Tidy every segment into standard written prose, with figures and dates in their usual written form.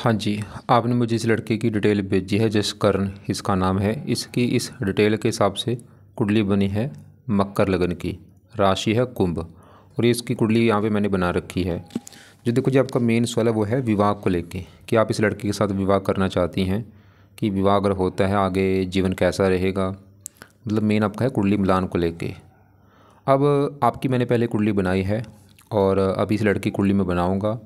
हाँ जी, आपने मुझे इस लड़के की डिटेल भेजी है। जसकरण इसका नाम है। इसकी इस डिटेल के हिसाब से कुंडली बनी है मकर लगन की, राशि है कुंभ, और ये इसकी कुंडली यहाँ पे मैंने बना रखी है। जो देखो जी, आपका मेन सवाल है वो है विवाह को लेके कि आप इस लड़के के साथ विवाह करना चाहती हैं, कि विवाह अगर होता है आगे जीवन कैसा रहेगा। मतलब मेन आपका है कुंडली मिलान को लेके। अब आपकी मैंने पहले कुंडली बनाई है और अभी इस लड़की की कुंडली में बनाऊँगा।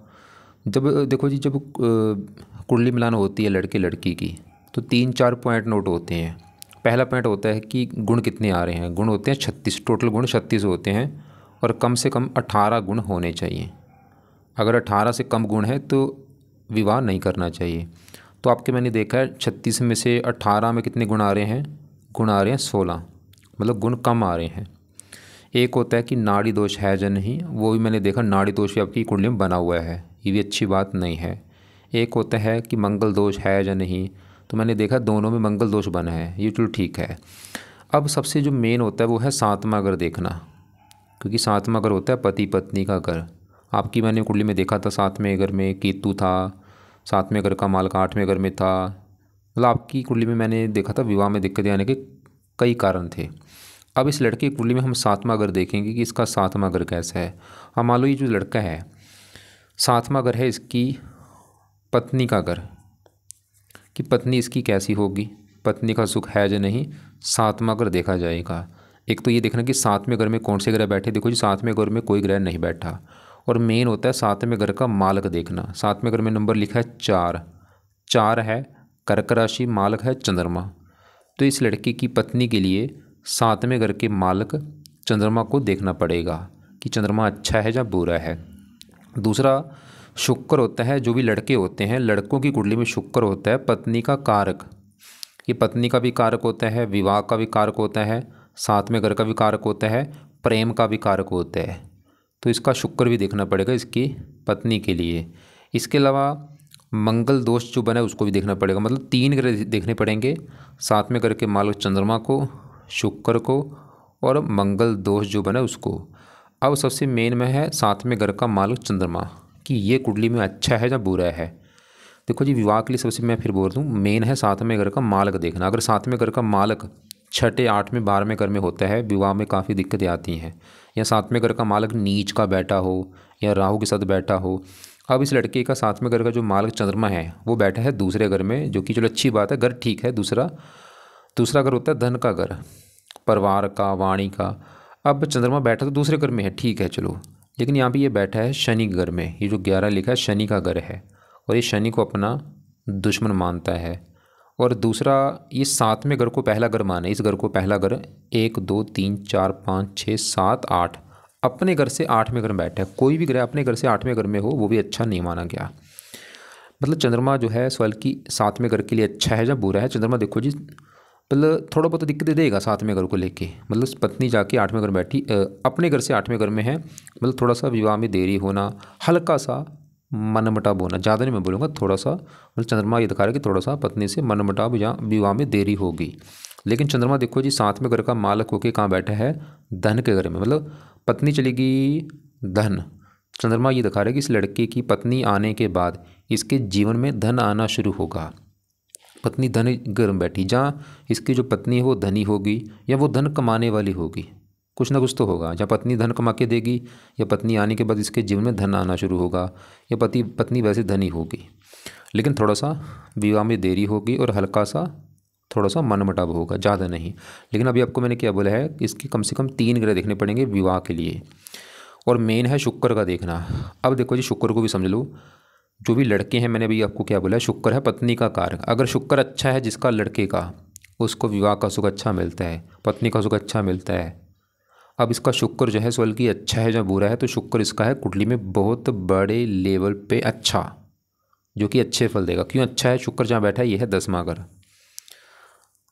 जब देखो जी, जब कुंडली मिलान होती है लड़के लड़की की, तो 3-4 पॉइंट नोट होते हैं। पहला पॉइंट होता है कि गुण कितने आ रहे हैं। गुण होते हैं 36, टोटल गुण 36 होते हैं और कम से कम 18 गुण होने चाहिए। अगर 18 से कम गुण है तो विवाह नहीं करना चाहिए। तो आपके मैंने देखा है 36 में से 18 में कितने गुण आ रहे हैं। गुण आ रहे हैं 16, मतलब गुण कम आ रहे हैं। एक होता है कि नाड़ी दोष है या नहीं, वो भी मैंने देखा नाड़ी दोष भी आपकी कुंडली में बना हुआ है, ये भी अच्छी बात नहीं है। एक होता है कि मंगल दोष है या नहीं, तो मैंने देखा दोनों में मंगल दोष बना है, ये चलो ठीक है। अब सबसे जो मेन होता है वो है सातवां घर देखना, क्योंकि सातवां घर होता है पति पत्नी का घर। आपकी मैंने कुंडली में देखा था 7वें घर में केतु था, 7वें घर का मालक 8वें घर में था। मतलब आपकी कुंडली में मैंने देखा था विवाह में दिक्कतें आने के कई कारण थे। अब इस लड़के की कुंडली में हम 7वां घर देखेंगे कि इसका 7वां घर कैसा है। हम मान लो ये जो लड़का है 7वां घर है इसकी पत्नी का घर, कि पत्नी इसकी कैसी होगी, पत्नी का सुख है या नहीं, 7वां घर देखा जाएगा। एक तो ये देखना कि 7वें घर में कौन से ग्रह बैठे। देखो जी, 7वें घर में कोई ग्रह नहीं बैठा। और मेन होता है 7वें घर का मालक देखना। 7वें घर में नंबर लिखा है 4, 4 है कर्क राशि, मालक है चंद्रमा। तो इस लड़के की पत्नी के लिए 7वें घर के मालक चंद्रमा को देखना पड़ेगा कि चंद्रमा अच्छा है या बुरा है। दूसरा शुक्र होता है। जो भी लड़के होते हैं, लड़कों की कुंडली में शुक्र होता है पत्नी का कारक। ये पत्नी का भी कारक होता है, विवाह का भी कारक होता है, 7वें घर का भी कारक होता है, प्रेम का भी कारक होता है। तो इसका शुक्र भी देखना पड़ेगा इसकी पत्नी के लिए। इसके अलावा मंगल दोष जो बना है उसको भी देखना पड़ेगा। मतलब 3 ग्रह देखने पड़ेंगे, 7वें घर के मालक चंद्रमा को, शुक्र को, और मंगल दोष जो बना है उसको। अब सबसे मेन में है 7वें घर का मालक चंद्रमा, कि ये कुंडली में अच्छा है या बुरा है। देखो जी, विवाह के लिए सबसे मैं फिर बोल दूँ मेन है 7वें घर का मालक देखना। अगर 7वें घर का मालक 6, 8, 12वें घर में होता है, विवाह में काफ़ी दिक्कतें आती हैं। या 7वें घर का मालक नीच का बैठा हो या राहु के साथ बैठा हो। अब इस लड़के का 7वें घर का जो मालक चंद्रमा है वो बैठा है दूसरे घर में, जो कि चलो अच्छी बात है, घर ठीक है। दूसरा घर होता है धन का घर, परिवार का, वाणी का। अब चंद्रमा बैठा तो दूसरे घर में है, ठीक है चलो, लेकिन यहाँ पे ये बैठा है शनि के घर में। ये जो 11 लिखा है शनि का घर है, और ये शनि को अपना दुश्मन मानता है। और दूसरा, ये 7वें घर को पहला घर माने। इस घर को पहला घर 1 2 3 4 5 6 7 8 अपने घर से 8वें घर में बैठा है। कोई भी ग्रह अपने घर से 8वें घर में हो वो भी अच्छा नहीं माना गया। मतलब चंद्रमा जो है सवाल की 7वें घर के लिए अच्छा है या बुरा है। चंद्रमा देखो जी, मतलब थोड़ा बहुत दिक्कत देगा 7वें घर को लेके। मतलब पत्नी जाके 8वें घर बैठी, अपने घर से 8वें घर में है। मतलब थोड़ा सा विवाह में देरी होना, हल्का सा मनमुटाव होना, ज़्यादा नहीं मैं बोलूँगा, थोड़ा सा। मतलब चंद्रमा ये दिखा रहा है कि थोड़ा सा पत्नी से मनमुटाव या विवाह में देरी होगी। लेकिन चंद्रमा देखो जी 7वें घर का मालक होके कहाँ बैठा है, धन के घर में। मतलब पत्नी चलेगी धन। चंद्रमा ये दिखा रहा है कि इस लड़के की पत्नी आने के बाद इसके जीवन में धन आना शुरू होगा। पत्नी धन घर में बैठी, जहाँ इसकी जो पत्नी है वो धनी होगी या वो धन कमाने वाली होगी, कुछ ना कुछ तो होगा। जहाँ पत्नी धन कमा के देगी या पत्नी आने के बाद इसके जीवन में धन आना शुरू होगा, या पत्नी वैसे धनी होगी, लेकिन थोड़ा सा विवाह में देरी होगी और हल्का सा थोड़ा सा मनमुटाव होगा, ज़्यादा नहीं। लेकिन अभी आपको मैंने क्या बोला है कि इसके कम से कम 3 ग्रह देखने पड़ेंगे विवाह के लिए, और मेन है शुक्र का देखना। अब देखो जी, शुक्र को भी समझ लो। जो भी लड़के हैं, मैंने अभी आपको क्या बोला है, शुक्र है पत्नी का कारक। अगर शुक्र अच्छा है जिसका लड़के का, उसको विवाह का सुख अच्छा मिलता है, पत्नी का सुख अच्छा मिलता है। अब इसका शुक्र जो है सवाल की अच्छा है या बुरा है, तो शुक्र इसका है कुंडली में बहुत बड़े लेवल पे अच्छा, जो कि अच्छे फल देगा। क्यों अच्छा है? शुक्र जहाँ बैठा है ये है 10वां घर।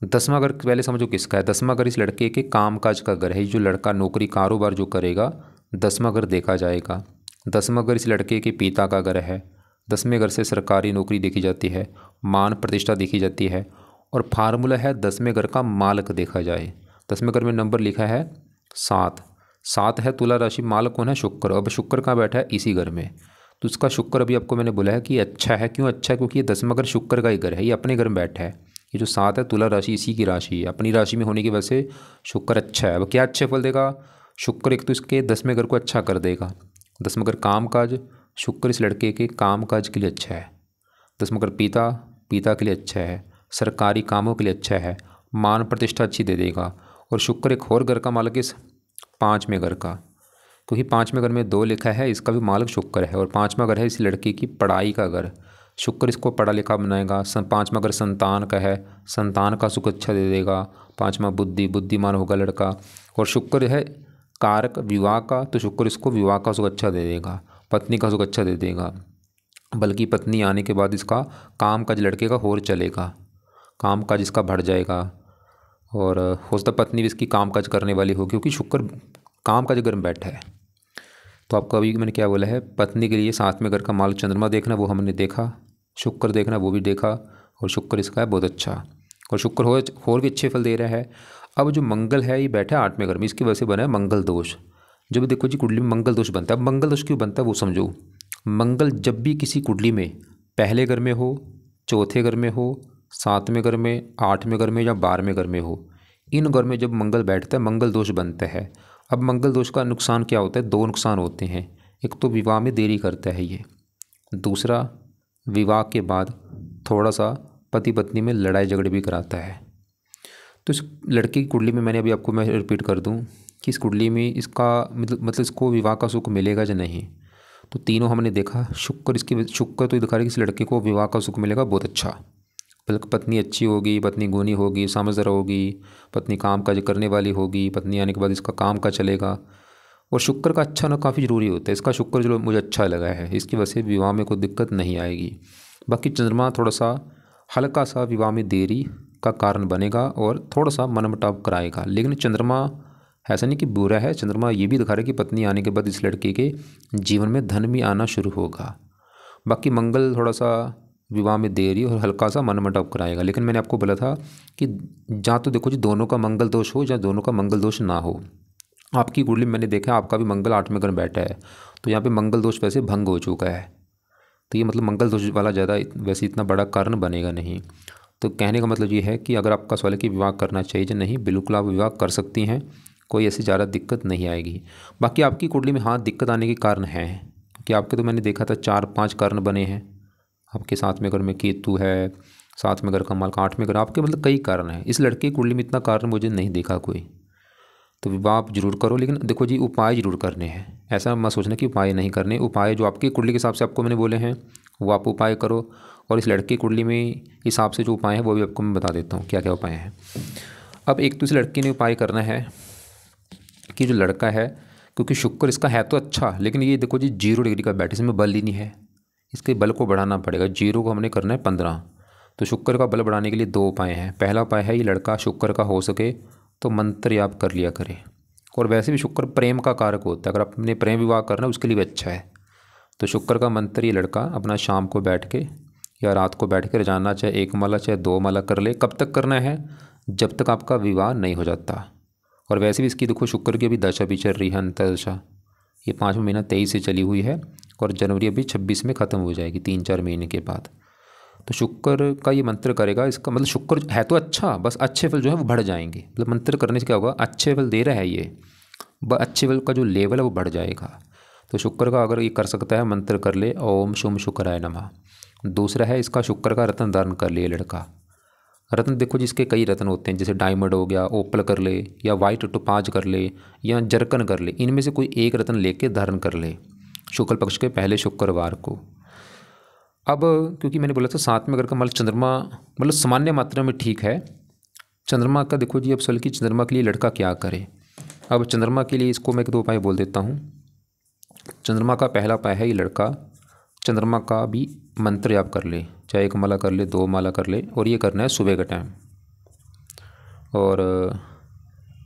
10वां घर पहले समझो किसका है। 10वां घर इस लड़के के काम काज का घर है। जो लड़का नौकरी कारोबार जो करेगा, 10वां घर देखा जाएगा। 10वां घर इस लड़के के पिता का घर है। 10वें घर से सरकारी नौकरी देखी जाती है, मान प्रतिष्ठा देखी जाती है। और फार्मूला है 10वें घर का मालक देखा जाए। 10वें घर में नंबर लिखा है 7, 7 है तुला राशि, मालक कौन है? शुक्र। अब शुक्र कहाँ बैठा है? इसी घर में। तो उसका शुक्र अभी आपको मैंने बोला है कि अच्छा है। क्यों अच्छा है? क्योंकि ये 10वां घर शुक्र का ही घर है, ये अपने घर में बैठा है। ये जो 7 है तुला राशि इसी की राशि है, अपनी राशि में होने की वजह से शुक्र अच्छा है। अब क्या अच्छे फल देगा शुक्र? एक तो इसके 10वें घर को अच्छा कर देगा। 10वां घर काम काज, शुक्र इस लड़के के काम काज के लिए अच्छा है। 10वां घर पिता, पिता के लिए अच्छा है। सरकारी कामों के लिए अच्छा है। मान प्रतिष्ठा अच्छी दे देगा। और शुक्र एक और घर का मालिक इस 5वें घर का, क्योंकि 5वें घर में 2 लिखा है, इसका भी मालिक शुक्र है। और 5वां घर है इस लड़के की पढ़ाई का घर, शुक्र इसको पढ़ा लिखा बनाएगा। 5वां घर संतान का है, संतान का सुख अच्छा दे देगा। 5वां बुद्धि, बुद्धिमान होगा लड़का। और शुक्र है कारक विवाह का, तो शुक्र इसको विवाह का सुख अच्छा दे देगा, पत्नी का सुख अच्छा दे देगा। बल्कि पत्नी आने के बाद इसका काम काज लड़के का और चलेगा, काम काज इसका बढ़ जाएगा। और हो सकता पत्नी भी इसकी काम काज करने वाली हो, क्योंकि शुक्र काम काज घर में बैठा है। तो आपको अभी मैंने क्या बोला है, पत्नी के लिए 7वें घर का मालिक चंद्रमा देखना, वो हमने देखा। शुक्र देखना, वो भी देखा। और शुक्र इसका है बहुत अच्छा। और शुक्र हो और भी अच्छे फल दे रहा है। अब जो मंगल है ये बैठा है 8वें घर में, इसकी वजह से बना है मंगल दोष। जब देखो जी कुंडली में मंगल दोष बनता है। अब मंगल दोष क्यों बनता है वो समझो। मंगल जब भी किसी कुंडली में पहले घर में हो, चौथे घर में हो, 7वें घर में, 8वें घर में या 12वें घर में हो, इन घर में जब मंगल बैठता है मंगल दोष बनता है। अब मंगल दोष का नुकसान क्या होता है? 2 नुकसान होते हैं। एक तो विवाह में देरी करता है ये, दूसरा विवाह के बाद थोड़ा सा पति पत्नी में लड़ाई झगड़े भी कराता है। तो इस लड़की की कुंडली में मैंने अभी आपको मैं रिपीट कर दूं कि इस कुंडली में इसका मतलब इसको विवाह का सुख मिलेगा या नहीं। तो तीनों हमने देखा। शुक्र तो दिखा रहा है कि इस लड़के को विवाह का सुख मिलेगा बहुत अच्छा। पत्नी अच्छी होगी, पत्नी गुणी होगी, समझदार होगी, पत्नी काम काज करने वाली होगी, पत्नी आने के बाद इसका काम का चलेगा। और शुक्र का अच्छा ना काफ़ी ज़रूरी होता है। इसका शुक्र जो मुझे अच्छा लगा है, इसकी वजह से विवाह में कोई दिक्कत नहीं आएगी। बाकी चंद्रमा थोड़ा सा हल्का सा विवाह में देरी का कारण बनेगा और थोड़ा सा मनमुटाव कराएगा। लेकिन चंद्रमा ऐसा नहीं कि बुरा है, चंद्रमा ये भी दिखा रहा है कि पत्नी आने के बाद इस लड़के के जीवन में धन भी आना शुरू होगा। बाकी मंगल थोड़ा सा विवाह में देरी और हल्का सा मनमुटाव कराएगा। लेकिन मैंने आपको बोला था कि जहाँ तो देखो जी दोनों का मंगल दोष हो या दोनों का मंगल दोष ना हो। आपकी कुंडली में मैंने देखा आपका भी मंगल 8वें घर में बैठा है, तो यहाँ पे मंगल दोष वैसे भंग हो चुका है। तो ये मतलब मंगल दोष वाला ज़्यादा वैसे इतना बड़ा कारण बनेगा नहीं। तो कहने का मतलब ये है कि अगर आपका सवाल है कि विवाह करना चाहिए या नहीं, बिल्कुल आप विवाह कर सकती हैं, कोई ऐसी ज़्यादा दिक्कत नहीं आएगी। बाकी आपकी कुंडली में हाँ दिक्कत आने के कारण हैं, कि आपके तो मैंने देखा था 4-5 कारण बने हैं। आपके 7वें घर में केतु है, 7वें घर का मालिक, 8वें घर, आपके मतलब कई कारण हैं। इस लड़के की कुंडली में इतना कारण मुझे नहीं देखा कोई। तो विवाह आप जरूर करो, लेकिन देखो जी उपाय जरूर करने हैं। ऐसा मत सोचना कि उपाय नहीं करने, उपाय जो आपकी कुंडली के हिसाब से आपको मैंने बोले हैं वो आप उपाय करो। और इस लड़के की कुंडली में हिसाब से जो उपाय है वो भी आपको मैं बता देता हूँ क्या क्या उपाय हैं। अब एक तो इस लड़की ने उपाय करना है कि जो लड़का है, क्योंकि शुक्र इसका है तो अच्छा, लेकिन ये देखो जी 0 डिग्री का बैठ, इसमें बल ही नहीं है, इसके बल को बढ़ाना पड़ेगा। 0 को हमने करना है 15। तो शुक्र का बल बढ़ाने के लिए 2 उपाय हैं। पहला उपाय है ये लड़का शुक्र का हो सके तो मंत्र याप कर लिया करें। और वैसे भी शुक्र प्रेम का कारक होता है, अगर अपने प्रेम विवाह करना है उसके लिए भी अच्छा है। तो शुक्र का मंत्र ये लड़का अपना शाम को बैठ के या रात को बैठ के रोजाना चाहे 1 माला चाहे 2 माला कर ले। कब तक करना है? जब तक आपका विवाह नहीं हो जाता। और वैसे भी इसकी देखो शुक्र की अभी दशा भी चल रही है, अंतर्दशा। ये 5वां महीना 23 से चली हुई है और जनवरी अभी 26 में ख़त्म हो जाएगी, 3-4 महीने के बाद। तो शुक्र का ये मंत्र करेगा, इसका मतलब शुक्र है तो अच्छा, बस अच्छे फल जो है वो बढ़ जाएंगे। मतलब मंत्र करने से क्या होगा, अच्छे फल दे रहा है ये, अच्छे फल का जो लेवल है वो बढ़ जाएगा। तो शुक्र का अगर ये कर सकता है मंत्र कर ले, ओम शुम शुक्राय नमः। दूसरा है इसका शुक्र का रत्न धारण कर ले लड़का। रत्न देखो जिसके कई रत्न होते हैं, जैसे डायमंड हो गया, ओपल कर ले, या वाइट टोपाज कर ले, या जरकन कर ले। इनमें से कोई एक रत्न लेके धारण कर ले शुक्ल पक्ष के पहले शुक्रवार को। अब क्योंकि मैंने बोला था 7वें घर का मालिक चंद्रमा मतलब सामान्य मात्रा में ठीक है। चंद्रमा का देखो जी अब सवाल कि चंद्रमा के लिए लड़का क्या करे। अब चंद्रमा के लिए इसको मैं 2 उपाय बोल देता हूँ। चंद्रमा का पहला उपाय है ये लड़का चंद्रमा का भी मंत्र याप कर ले, चाहे 1 माला कर ले, 2 माला कर ले, और ये करना है सुबह का टाइम। और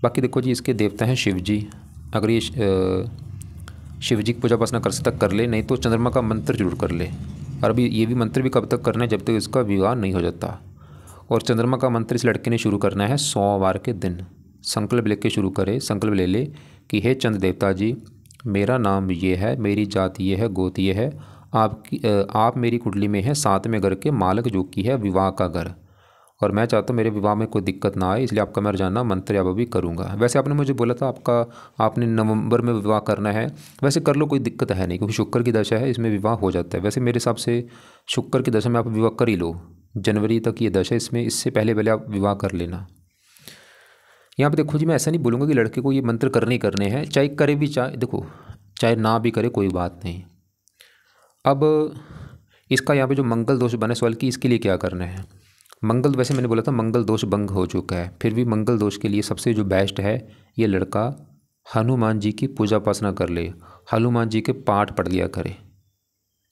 बाकी देखो जी इसके देवता हैं शिव जी। अगर ये शिव जी की पूजा उपासना कर सकता कर ले, नहीं तो चंद्रमा का मंत्र जरूर कर ले। और अभी ये भी मंत्र भी कब तक करना है, जब तक इसका विवाह नहीं हो जाता। और चंद्रमा का मंत्र इस लड़के ने शुरू करना है सोमवार के दिन। संकल्प लेके शुरू करे, संकल्प ले ले कि हे चंद्र देवता जी, मेरा नाम ये है, मेरी जात ये है, गोत ये है, आप मेरी कुंडली में है 7वें घर के मालक, जो कि है विवाह का घर, और मैं चाहता हूँ मेरे विवाह में कोई दिक्कत ना आए, इसलिए आपका मैं रोजाना मंत्र या भी करूँगा। वैसे आपने मुझे बोला था आपने नवंबर में विवाह करना है, वैसे कर लो, कोई दिक्कत है नहीं, क्योंकि शुक्र की दशा है, इसमें विवाह हो जाता है। वैसे मेरे हिसाब से शुक्र की दशा में आप विवाह कर ही लो, जनवरी तक ये दशा, इसमें इससे पहले पहले आप विवाह कर लेना। यहाँ पे देखो जी, मैं ऐसा नहीं बोलूँगा कि लड़के को ये मंत्र करने ही करने हैं, चाहे करे भी, चाहे देखो चाहे ना भी करे, कोई बात नहीं। अब इसका यहाँ पे जो मंगल दोष बने सवाल की, इसके लिए क्या करना है। मंगल, वैसे मैंने बोला था मंगल दोष भंग हो चुका है, फिर भी मंगल दोष के लिए सबसे जो बेस्ट है, ये लड़का हनुमान जी की पूजा उपासना कर ले, हनुमान जी के पाठ पढ़ लिया करे,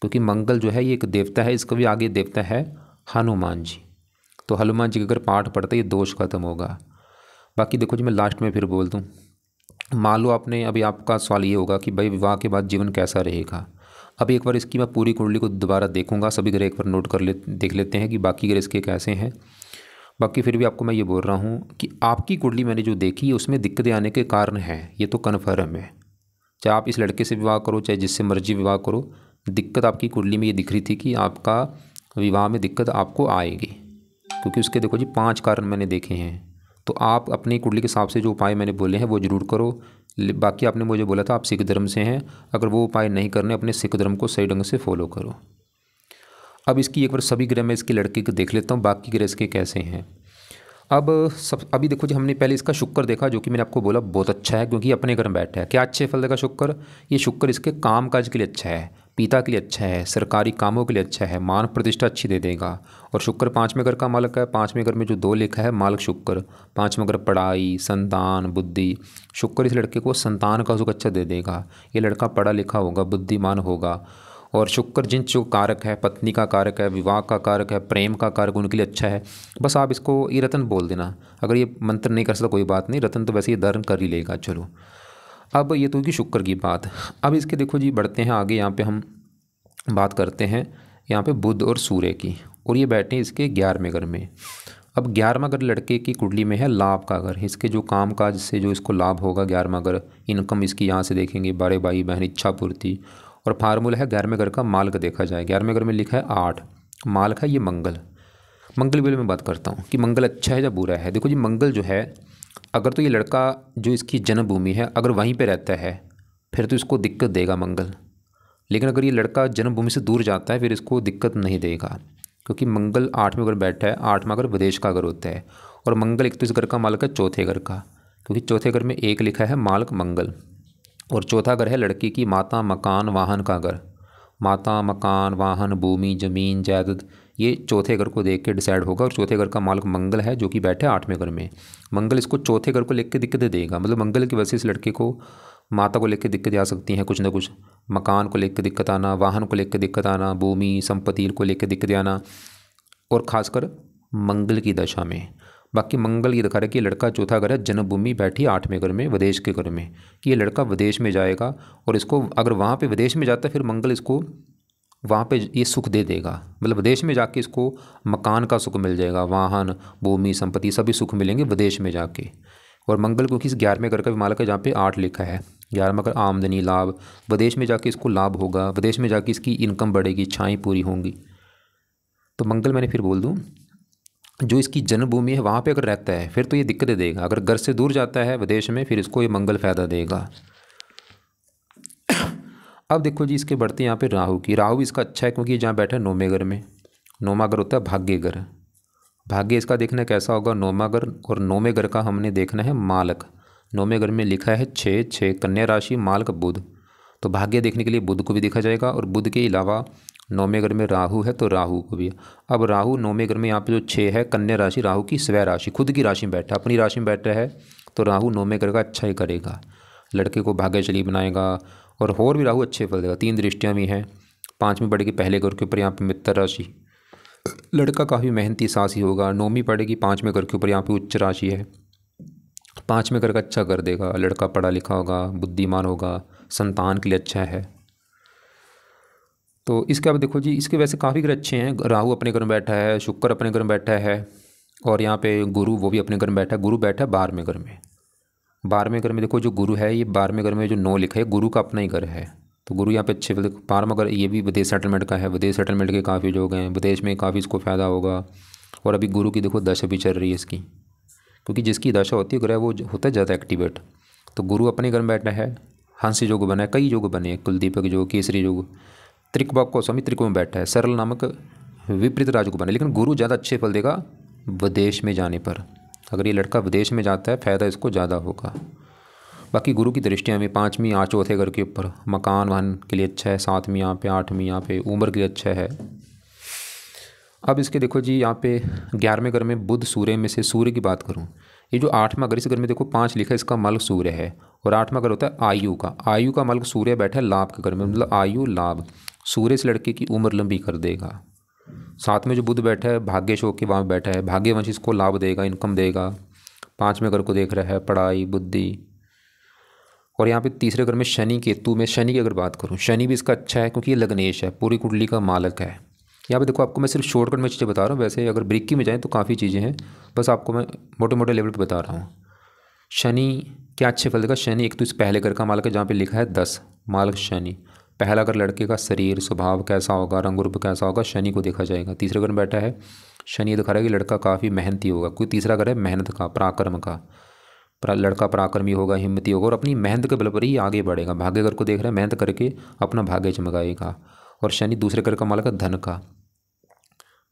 क्योंकि मंगल जो है ये एक देवता है, इसका भी आगे देवता है हनुमान जी। तो हनुमान जी के अगर पाठ पढ़ते ये दोष खत्म होगा। बाकी देखो जी, मैं लास्ट में फिर बोल दूँ, मान लो आपने, अभी आपका सवाल ये होगा कि भाई विवाह के बाद जीवन कैसा रहेगा। अभी एक बार इसकी मैं पूरी कुंडली को दोबारा देखूंगा, सभी ग्रह एक बार नोट कर देख लेते हैं कि बाकी ग्रह इसके कैसे हैं। बाकी फिर भी आपको मैं ये बोल रहा हूँ कि आपकी कुंडली मैंने जो देखी है उसमें दिक्कतें आने के कारण हैं, ये तो कन्फर्म है। चाहे आप इस लड़के से विवाह करो, चाहे जिससे मर्जी विवाह करो, दिक्कत आपकी कुंडली में ये दिख रही थी कि आपका विवाह में दिक्कत आपको आएगी, क्योंकि उसके देखो जी 5 कारण मैंने देखे हैं। तो आप अपनी कुंडली के हिसाब से जो उपाय मैंने बोले हैं वो ज़रूर करो। बाकी आपने मुझे बोला था आप सिख धर्म से हैं, अगर वो उपाय नहीं करने, अपने सिख धर्म को सही ढंग से फॉलो करो। अब इसकी एक बार सभी ग्रह में इसके लड़के को देख लेता हूँ, बाकी ग्रह इसके कैसे हैं। अभी देखो जी, हमने पहले इसका शुक्र देखा, जो कि मैंने आपको बोला बहुत अच्छा है, क्योंकि अपने घर में बैठा है। क्या अच्छे फल देगा शुक्र, ये शुक्र इसके काम काज के लिए अच्छा है, पिता के लिए अच्छा है, सरकारी कामों के लिए अच्छा है, मान प्रतिष्ठा अच्छी दे देगा। और शुक्र 5वें घर का मालक है, 5वें घर में जो 2 लिखा है मालक शुक्र, 5वां घर पढ़ाई, संतान, बुद्धि। शुक्र इस लड़के को संतान का सुख अच्छा दे देगा, ये लड़का पढ़ा लिखा होगा, बुद्धिमान होगा। और शुक्र जिन जो कारक है, पत्नी का कारक है, विवाह का कारक है, प्रेम का कारक, उनके लिए अच्छा है। बस आप इसको ये रतन बोल देना, अगर ये मंत्र नहीं कर सकता कोई बात नहीं, रतन तो वैसे ही धारण कर ही लेगा। चलो, अब ये तो होगी शुक्र की बात। अब इसके देखो जी, बढ़ते हैं आगे, यहाँ पे हम बात करते हैं यहाँ पे बुध और सूर्य की, और ये बैठे हैं इसके 11वें घर में। अब 11वां घर लड़के की कुंडली में है लाभ का घर, इसके जो काम काज से जो इसको लाभ होगा, 11वां घर, इनकम इसकी यहाँ से देखेंगे, बड़े भाई बहन, इच्छा पूर्ति। और फार्मूला है 11वें घर का मालक देखा जाए, 11वें घर में लिखा है 8, मालक है ये मंगल। मंगल के बारे में बात करता हूँ कि मंगल अच्छा है या बुरा है। देखो जी, मंगल जो है, अगर तो ये लड़का जो इसकी जन्मभूमि है अगर वहीं पे रहता है फिर तो इसको दिक्कत देगा मंगल, लेकिन अगर ये लड़का जन्मभूमि से दूर जाता है फिर इसको दिक्कत नहीं देगा, क्योंकि मंगल 8वें घर बैठा है। 8वां घर विदेश का घर होता है, और मंगल एक तो इस घर का मालक है 4थे घर का, क्योंकि 4थे घर में 1 लिखा है मालक मंगल। और 4था घर है लड़की की माता, मकान, वाहन का घर। माता, मकान, वाहन, भूमि, जमीन, जायदाद, ये 4थे घर को देख के डिसाइड होगा। और 4थे घर का मालक मंगल है, जो कि बैठे 8वें घर में। मंगल इसको 4थे घर को लेकर दिक्कतें देगा, मतलब मंगल की वजह से इस लड़के को माता को लेकर दिक्कतें आ सकती हैं, कुछ ना कुछ, मकान को लेकर दिक्कत आना, वाहन को लेकर दिक्कत आना, भूमि संपत्ति को लेकर दिक्कतें आना, और खासकर मंगल की दशा में। बाकी मंगल ये दिखा रहा है कि ये लड़का 4था घर है, जन्मभूमि बैठी 8वें घर में, विदेश के घर में, कि ये लड़का विदेश में जाएगा, और इसको अगर वहाँ पे विदेश में जाता है फिर मंगल इसको वहाँ पे ये सुख दे देगा, मतलब विदेश में जाके इसको मकान का सुख मिल जाएगा, वाहन, भूमि, संपत्ति सभी सुख मिलेंगे विदेश में जाके। और मंगल को किस 11वें घर का भी मालक है, जहाँ पे 8 लिखा है, 11वां घर आमदनी, लाभ, विदेश में जाके इसको लाभ होगा, विदेश में जाके इसकी इनकम बढ़ेगी, इच्छाएँ पूरी होंगी। तो मंगल मैंने फिर बोल दूँ, जो इसकी जन्मभूमि है वहाँ पे अगर रहता है फिर तो ये दिक्कतें देगा, अगर घर से दूर जाता है विदेश में फिर इसको ये मंगल फ़ायदा देगा। अब देखो जी, इसके बढ़ते यहाँ पे राहु की। राहु भी इसका अच्छा है, क्योंकि जहाँ बैठा है 9वें घर में। 9वां घर होता है भाग्य घर, भाग्य इसका देखना कैसा होगा 9वां घर, और 9वें घर का हमने देखना है मालक। 9वें घर में लिखा है 6, कन्या राशि, मालक बुध। तो भाग्य देखने के लिए बुध को भी देखा जाएगा, और बुध के अलावा 9वें घर में राहु है तो राहु को भी। अब राहु 9वें घर में यहाँ पे जो 6 है, कन्या राशि, राहु की स्वय राशि, खुद की राशि में बैठा, अपनी राशि में बैठा है, तो राहु 9वें घर का अच्छा ही करेगा, लड़के को भाग्यशाली बनाएगा। और भी राहु अच्छे फल देगा, 3 दृष्टियाँ भी हैं। 5वीं पड़ेगी पहले घर के ऊपर, यहाँ पे मित्र राशि, लड़का काफ़ी मेहनती साहसी होगा। 9वीं पड़ेगी 5वें घर के ऊपर, यहाँ पे उच्च राशि है। 5वें घर का अच्छा कर देगा, लड़का पढ़ा लिखा होगा, बुद्धिमान होगा, संतान के लिए अच्छा है। तो इसके अब देखो जी, इसके वैसे काफ़ी ग्रह अच्छे हैं। राहु अपने घर में बैठा है, शुक्र अपने घर में बैठा है, और यहाँ पे गुरु वो भी अपने घर में बैठा है। गुरु बैठा है 12वें घर में। 12वें घर में देखो जो गुरु है, ये 12वें घर में जो 9 लिखा है गुरु का अपना ही घर है, तो गुरु यहाँ पे अच्छे फल। पार मगर ये भी विदेश सेटलमेंट का है, विदेश सेटलमेंट के काफ़ी योग हैं, विदेश में काफ़ी इसको फ़ायदा होगा। और अभी गुरु की देखो दशा भी चल रही है इसकी, क्योंकि जिसकी दशा होती है ग्रह वो होता है ज़्यादा एक्टिवेट। तो गुरु अपने घर में बैठा है, हंस योग बना है, कई योग बने हैं, कुलदीपक योग, केसरी योग, त्रिकवाक को स्वामी त्रिकोण में बैठा है, सरल नामक विपरीत राजयोग बना है। लेकिन गुरु ज़्यादा अच्छे फल देगा विदेश में जाने पर। अगर ये लड़का विदेश में जाता है फ़ायदा इसको ज़्यादा होगा। बाकी गुरु की दृष्टियाँ में 5वीं यहाँ चौथे घर के ऊपर मकान वाहन के लिए अच्छा है, 7वीं यहाँ पे, 8वीं यहाँ पे उम्र के लिए अच्छा है। अब इसके देखो जी यहाँ पे 11वें घर में बुध सूर्य में से सूर्य की बात करूँ, ये जो 8वां घर, इस घर में देखो 5 लिखा है, इसका मालिक सूर्य है। और 8वां घर होता है आयु का, आयु का मालिक सूर्य बैठा है लाभ के घर में, मतलब आयु लाभ, सूर्य से लड़के की उम्र लंबी कर देगा। साथ में जो बुध बैठा है भाग्यश होकर वहाँ बैठा है, भाग्यवंश इसको लाभ देगा, इनकम देगा। 5वें घर को देख रहा है, पढ़ाई बुद्धि। और यहाँ पे तीसरे घर में शनि केतु में, शनि की अगर बात करूँ, शनि भी इसका अच्छा है क्योंकि ये लग्नेश है, पूरी कुंडली का मालक है। यहाँ पे देखो आपको मैं सिर्फ शॉर्टकट में चीज़ें बता रहा हूँ, वैसे अगर ब्रीकी में जाएँ तो काफ़ी चीज़ें हैं, बस आपको मैं मोटे मोटे लेवल पे बता रहा हूँ। शनि क्या अच्छे फल देगा, शनि एक तो इस पहले घर का मालक है, जहाँ पे लिखा है 10 मालक शनि। पहला घर लड़के का शरीर स्वभाव कैसा होगा, रंग रूप कैसा होगा, शनि को देखा जाएगा। तीसरे घर में बैठा है शनि, ये दिखा रहा है कि लड़का काफ़ी मेहनती होगा। कोई तीसरा घर है मेहनत का, पराक्रम का, लड़का पराक्रमी होगा, हिम्मती होगा और अपनी मेहनत के बल पर ही आगे बढ़ेगा। भाग्य घर को देख रहा है, मेहनत करके अपना भाग्य चमकाएगा। और शनि दूसरे घर का मालक है धन का,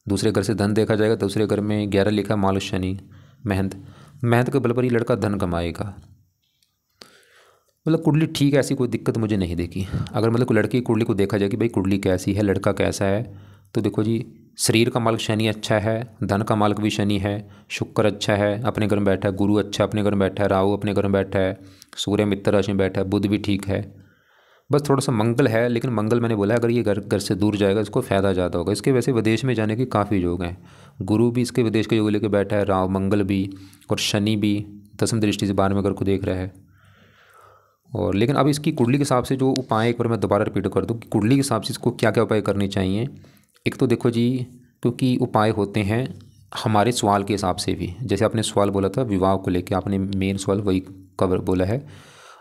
दूसरे घर से धन देखा जाएगा। दूसरे घर में 11 लिखा है मालक शनि, मेहनत के बल पर ही लड़का धन कमाएगा। मतलब कुंडली ठीक है, ऐसी कोई दिक्कत मुझे नहीं देखी। अगर मतलब लड़की की कुंडली को देखा जाए कि भाई कुंडली कैसी है, लड़का कैसा है, तो देखो जी शरीर का मालिक शनि अच्छा है, धन का मालिक भी शनि है, शुक्र अच्छा है अपने घर में बैठा है, गुरु अच्छा अपने घर में बैठा है, राहु अपने घर में बैठा है, सूर्य मित्र राशि में बैठा है, बुध भी ठीक है। बस थोड़ा सा मंगल है, लेकिन मंगल मैंने बोला अगर ये घर से दूर जाएगा इसको फ़ायदा ज़्यादा होगा। इसके वैसे विदेश में जाने के काफ़ी योग हैं, गुरु भी इसके विदेश के योग लेकर बैठा है, राहु मंगल भी, और शनि भी 10वीं दृष्टि से 12वें घर को देख रहा है। और लेकिन अब इसकी कुंडली के हिसाब से जो उपाय, एक बार मैं दोबारा रिपीट कर दूँ कि कुंडली के हिसाब से इसको क्या क्या उपाय करने चाहिए। एक तो देखो जी, क्योंकि उपाय होते हैं हमारे सवाल के हिसाब से भी, जैसे आपने सवाल बोला था विवाह को लेकर, आपने मेन सवाल वही कवर बोला है।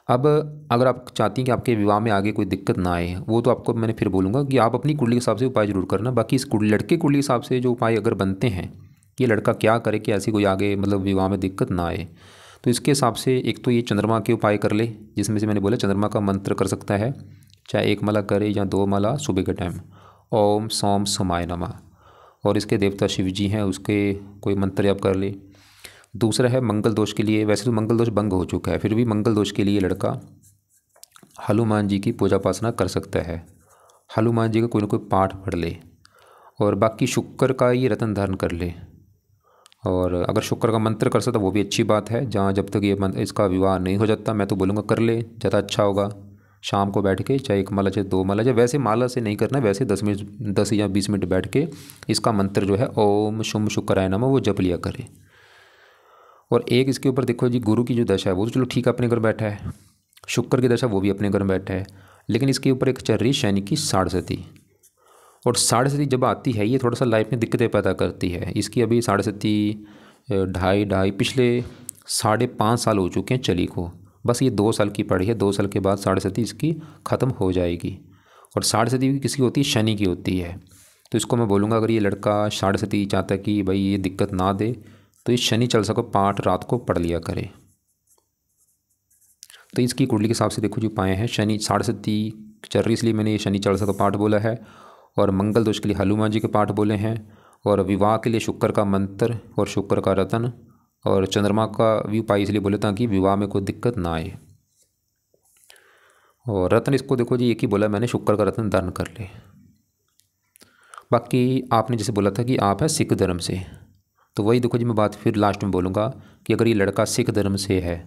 अब अगर आप चाहती हैं कि आपके विवाह में आगे कोई दिक्कत ना आए, वो तो आपको मैंने फिर बोलूँगा कि आप अपनी कुंडली के हिसाब से उपाय जरूर करना। बाकी इस लड़के कुंडली के हिसाब से जो उपाय अगर बनते हैं, ये लड़का क्या करे कि ऐसी कोई आगे मतलब विवाह में दिक्कत ना आए, तो इसके हिसाब से एक तो ये चंद्रमा के उपाय कर ले, जिसमें से मैंने बोला चंद्रमा का मंत्र कर सकता है, चाहे 1 माला करे या 2 माला सुबह के टाइम, ओम सोम सोमाय नमः। और इसके देवता शिव जी हैं, उसके कोई मंत्र जाप कर ले। दूसरा है मंगल दोष के लिए, वैसे तो मंगल दोष भंग हो चुका है, फिर भी मंगल दोष के लिए लड़का हनुमान जी की पूजा उपासना कर सकता है, हनुमान जी का कोई ना कोई पाठ पढ़ ले। और बाकी शुक्र का ये रत्न धारण कर ले, और अगर शुक्र का मंत्र कर सकता वो भी अच्छी बात है। जहाँ जब तक ये इसका विवाह नहीं हो जाता, मैं तो बोलूँगा कर ले, ज़्यादा अच्छा होगा। शाम को बैठ के चाहे 1 माला चाहे 2 माला, चाहे वैसे माला से नहीं करना, वैसे 10 या 20 मिनट बैठ के इसका मंत्र जो है ओम शुम शुक्राय नमः वो जप लिया करे। और एक इसके ऊपर देखो जी, गुरु की जो दशा है वो तो चलो ठीक है अपने घर बैठा है, शुक्र की दशा वो भी अपने घर में बैठा है, लेकिन इसके ऊपर एक चल रही शनि की साढ़ेसती। और साढ़ेसती जब आती है ये थोड़ा सा लाइफ में दिक्कतें पैदा करती है। इसकी अभी साढ़ेसती ढाई पिछले 5.5 साल हो चुके हैं चली को, बस ये 2 साल की पड़ी है, 2 साल के बाद साढ़ेसती इसकी ख़त्म हो जाएगी। और साढ़ेसती भी किसकी होती है, शनि की होती है। तो इसको मैं बोलूँगा अगर ये लड़का साढ़ेसती चाहता है कि भाई ये दिक्कत ना दे, तो इस शनि चालीसा को पाठ रात को पढ़ लिया करे। तो इसकी कुंडली के हिसाब से देखो जो उपाय हैं, शनि साढ़ेसती चल रही इसलिए मैंने ये शनि चालीसा का पाठ बोला है, और मंगल दोष के लिए हनुमान जी के पाठ बोले हैं, और विवाह के लिए शुक्र का मंत्र और शुक्र का रत्न, और चंद्रमा का भी उपाय इसलिए बोले ताकि विवाह में कोई दिक्कत ना आए। और रत्न इसको देखो जी एक ही बोला मैंने, शुक्र का रत्न धारण कर ले। बाकी आपने जैसे बोला था कि आप है सिख धर्म से, तो वही देखो जी मैं बात फिर लास्ट में बोलूँगा कि अगर ये लड़का सिख धर्म से है,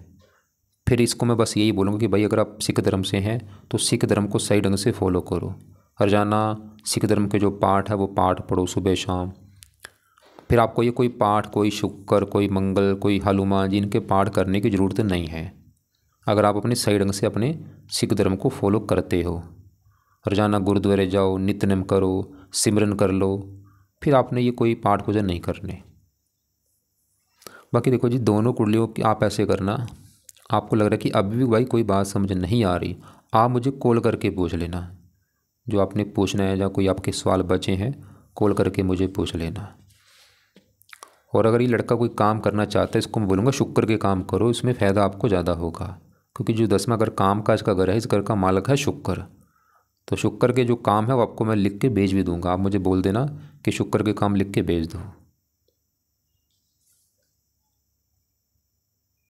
फिर इसको मैं बस यही बोलूँगा कि भाई अगर आप सिख धर्म से हैं तो सिख धर्म को सही ढंग से फॉलो करो। रोजाना सिख धर्म के जो पाठ है वो पाठ पढ़ो सुबह शाम। फिर आपको ये कोई पाठ, कोई शुक्र, कोई मंगल, कोई हनुमान जी, इनके पाठ करने की ज़रूरत नहीं है अगर आप अपने सही ढंग से अपने सिख धर्म को फॉलो करते हो। रोजाना गुरुद्वारे जाओ, नित्य करो, सिमरन कर लो, फिर आपने ये कोई पाठ पूजा नहीं करने। बाकी देखो जी दोनों कुंडलियों की आप ऐसे करना, आपको लग रहा है कि अभी भी भाई कोई बात समझ नहीं आ रही, आप मुझे कॉल करके पूछ लेना, जो आपने पूछना है या कोई आपके सवाल बचे हैं कॉल करके मुझे पूछ लेना। और अगर ये लड़का कोई काम करना चाहता है, इसको मैं बोलूँगा शुक्र के काम करो, इसमें फ़ायदा आपको ज़्यादा होगा, क्योंकि जो 10वां घर काम काज का घर है, इस घर का मालिक है शुक्र। तो शुक्र के जो काम है वो आपको मैं लिख के भेज भी दूँगा, आप मुझे बोल देना कि शुक्र के काम लिख के भेज दो।